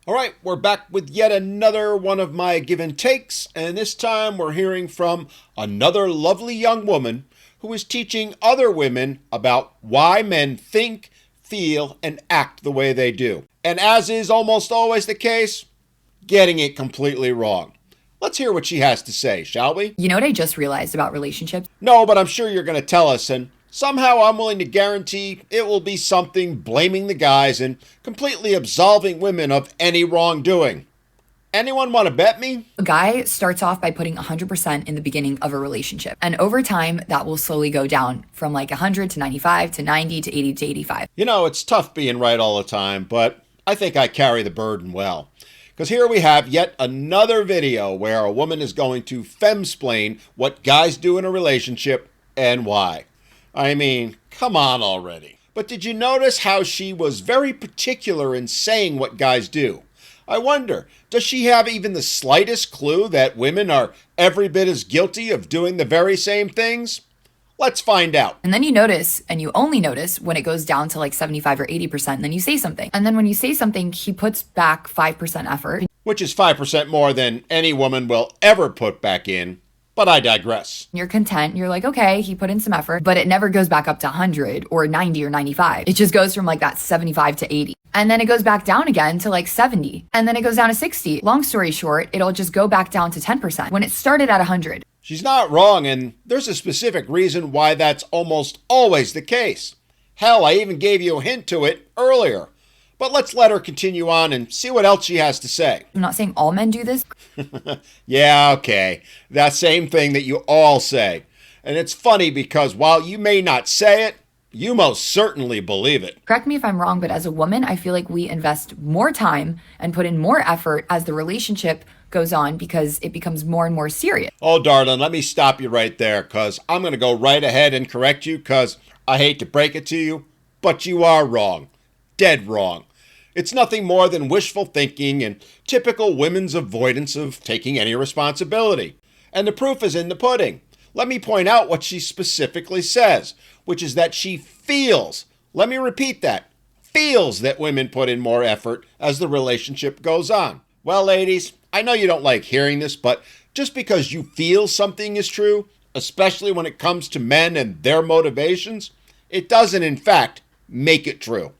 All right, we're back with yet another one of my give and takes, and this time we're hearing from another lovely young woman who is teaching other women about why men think, feel, and act the way they do. And as is almost always the case, getting it completely wrong. Let's hear what she has to say, shall we? You know what I just realized about relationships? No, but I'm sure you're going to tell us, and somehow I'm willing to guarantee it will be something blaming the guys and completely absolving women of any wrongdoing. Anyone want to bet me? A guy starts off by putting 100% in the beginning of a relationship. And over time, that will slowly go down from like 100 to 95 to 90 to 80 to 85. You know, it's tough being right all the time, but I think I carry the burden well. Because here we have yet another video where a woman is going to femsplain what guys do in a relationship and why. I mean, come on already. But did you notice how she was very particular in saying what guys do? I wonder, does she have even the slightest clue that women are every bit as guilty of doing the very same things? Let's find out. And then you notice, and you only notice when it goes down to like 75 or 80%, and then you say something. And then when you say something, he puts back 5% effort. Which is 5% more than any woman will ever put back in. But I digress. You're content. You're like, okay, he put in some effort, but it never goes back up to 100 or 90 or 95. It just goes from like that 75 to 80. And then it goes back down again to like 70. And then it goes down to 60. Long story short, it'll just go back down to 10% when it started at 100. She's not wrong, and there's a specific reason why that's almost always the case. Hell, I even gave you a hint to it earlier. But let's let her continue on and see what else she has to say. I'm not saying all men do this. Yeah, okay. That same thing that you all say. And it's funny because while you may not say it, you most certainly believe it. Correct me if I'm wrong, but as a woman, I feel like we invest more time and put in more effort as the relationship goes on because it becomes more and more serious. Oh, darling, let me stop you right there because I'm going to go right ahead and correct you because I hate to break it to you, but you are wrong. Dead wrong. It's nothing more than wishful thinking and typical women's avoidance of taking any responsibility. And the proof is in the pudding. Let me point out what she specifically says, which is that she feels, let me repeat that, feels that women put in more effort as the relationship goes on. Well, ladies, I know you don't like hearing this, but just because you feel something is true, especially when it comes to men and their motivations, it doesn't, in fact, make it true.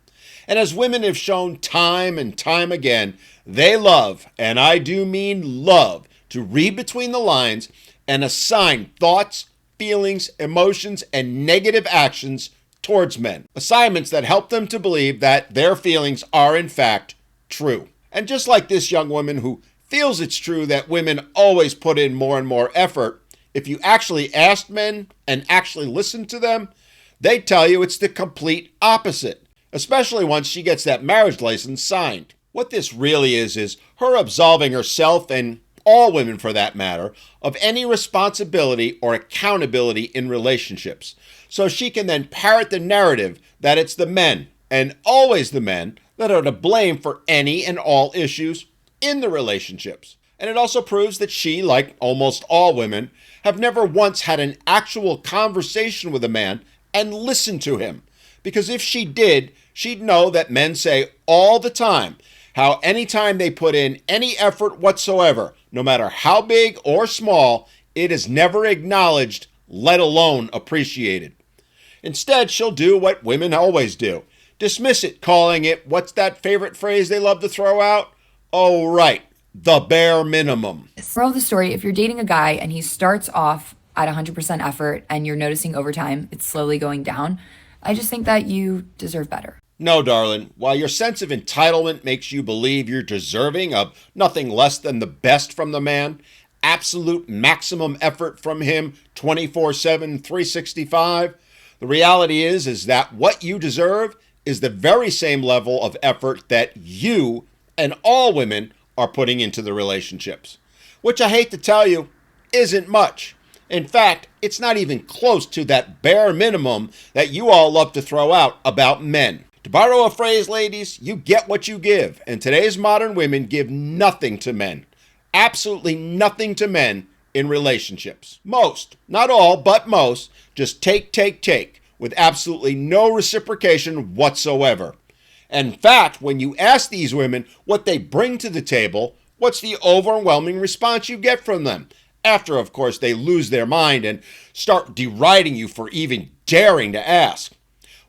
And as women have shown time and time again, they love, and I do mean love, to read between the lines and assign thoughts, feelings, emotions, and negative actions towards men. Assignments that help them to believe that their feelings are in fact true. And just like this young woman who feels it's true that women always put in more and more effort, if you actually asked men and actually listened to them, they'd tell you it's the complete opposite. Especially once she gets that marriage license signed. What this really is her absolving herself, and all women for that matter, of any responsibility or accountability in relationships. So she can then parrot the narrative that it's the men, and always the men, that are to blame for any and all issues in the relationships. And it also proves that she, like almost all women, have never once had an actual conversation with a man and listened to him. Because if she did, she'd know that men say all the time how anytime they put in any effort whatsoever, no matter how big or small, it is never acknowledged, let alone appreciated. Instead, she'll do what women always do. Dismiss it, calling it, what's that favorite phrase they love to throw out? Oh, right, the bare minimum. Moral of the story, if you're dating a guy and he starts off at 100% effort and you're noticing over time it's slowly going down, I just think that you deserve better. No, darling. While your sense of entitlement makes you believe you're deserving of nothing less than the best from the man, absolute maximum effort from him 24/7, 365, the reality is that what you deserve is the very same level of effort that you and all women are putting into the relationships. Which I hate to tell you, isn't much. In fact, it's not even close to that bare minimum that you all love to throw out about men. To borrow a phrase, ladies, you get what you give, and today's modern women give nothing to men. Absolutely nothing to men in relationships. Most, not all, but most, just take, with absolutely no reciprocation whatsoever. And in fact, when you ask these women what they bring to the table, what's the overwhelming response you get from them? After, of course, they lose their mind and start deriding you for even daring to ask.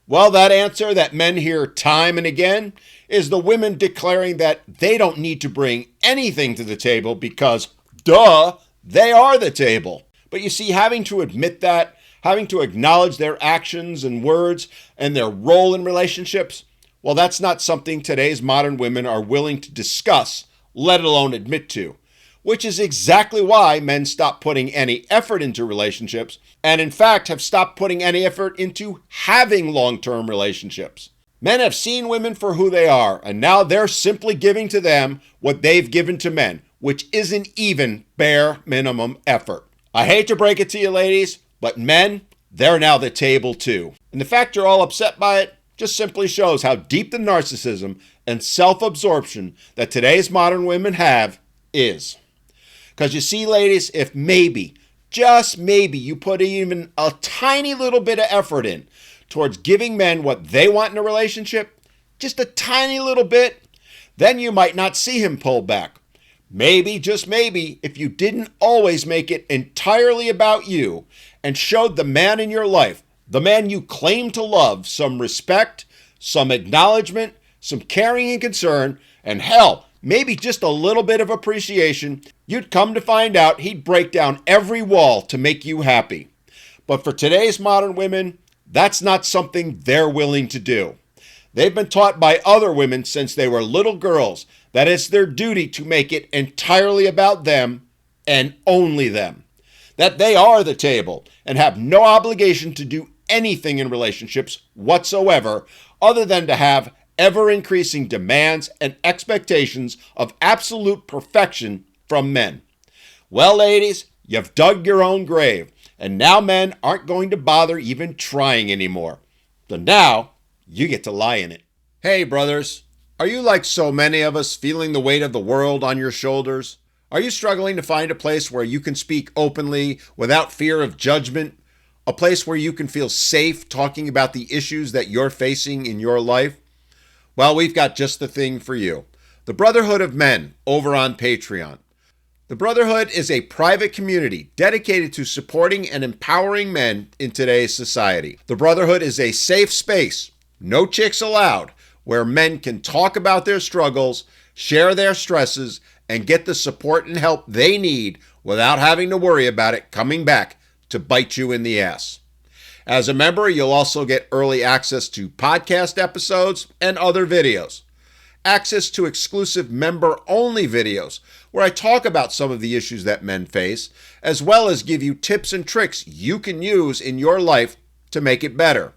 Well, that answer that men hear time and again is the women declaring that they don't need to bring anything to the table because, duh, they are the table. But you see, having to admit that, having to acknowledge their actions and words and their role in relationships, well, that's not something today's modern women are willing to discuss, let alone admit to, which is exactly why men stop putting any effort into relationships and, in fact, have stopped putting any effort into having long-term relationships. Men have seen women for who they are, and now they're simply giving to them what they've given to men, which isn't even bare minimum effort. I hate to break it to you, ladies, but men, they're now the table too. And the fact you're all upset by it just simply shows how deep the narcissism and self-absorption that today's modern women have is. Because you see, ladies, if maybe, just maybe, you put even a tiny little bit of effort in towards giving men what they want in a relationship, just a tiny little bit, then you might not see him pull back. Maybe, just maybe, if you didn't always make it entirely about you and showed the man in your life, the man you claim to love, some respect, some acknowledgement, some caring and concern, and hell, maybe just a little bit of appreciation, you'd come to find out he'd break down every wall to make you happy. But for today's modern women, that's not something they're willing to do. They've been taught by other women since they were little girls that it's their duty to make it entirely about them and only them. That they are the table and have no obligation to do anything in relationships whatsoever other than to have ever-increasing demands and expectations of absolute perfection from men. Well, ladies, you've dug your own grave, and now men aren't going to bother even trying anymore. So now, you get to lie in it. Hey, brothers, are you like so many of us feeling the weight of the world on your shoulders? Are you struggling to find a place where you can speak openly without fear of judgment? A place where you can feel safe talking about the issues that you're facing in your life? Well, we've got just the thing for you. The Brotherhood of Men over on Patreon. The Brotherhood is a private community dedicated to supporting and empowering men in today's society. The Brotherhood is a safe space, no chicks allowed, where men can talk about their struggles, share their stresses, and get the support and help they need without having to worry about it coming back to bite you in the ass. As a member, you'll also get early access to podcast episodes and other videos. Access to exclusive member-only videos where I talk about some of the issues that men face, as well as give you tips and tricks you can use in your life to make it better.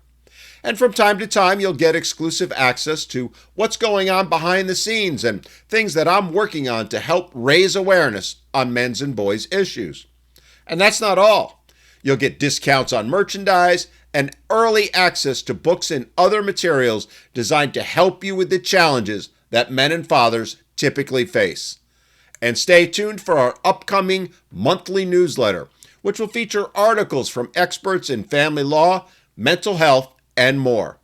And from time to time, you'll get exclusive access to what's going on behind the scenes and things that I'm working on to help raise awareness on men's and boys' issues. And that's not all. You'll get discounts on merchandise and early access to books and other materials designed to help you with the challenges that men and fathers typically face. And stay tuned for our upcoming monthly newsletter, which will feature articles from experts in family law, mental health, and more.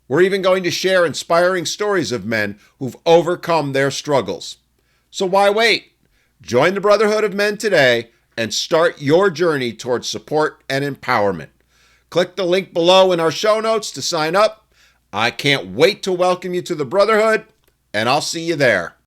We're even going to share inspiring stories of men who've overcome their struggles. So why wait? Join the Brotherhood of Men today and start your journey towards support and empowerment. Click the link below in our show notes to sign up. I can't wait to welcome you to the Brotherhood, and I'll see you there.